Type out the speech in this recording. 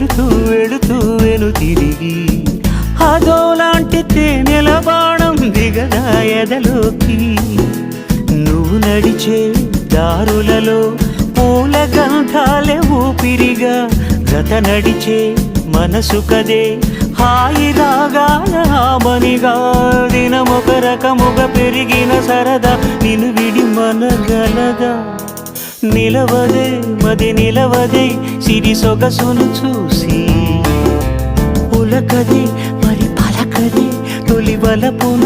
వెళుతూ వెళుతూ వెను తిరిగి అదోలాంటి తేనెల బాణం దిగదా ఎదలోకి నువ్వు నడిచే దారులలో పూల గంధాలే ఊపిరిగా జత నడిచే మనసు కదే హాయి రాగాల ఆమనిగా దినమొక రకముగా పెరిగిన సరదా నిన్ను విడి మనగలదా నిలవదే మది నిలవదే సిరి సొగసును చూసి ఉలకదే మరి పలకదే తొలి వలపున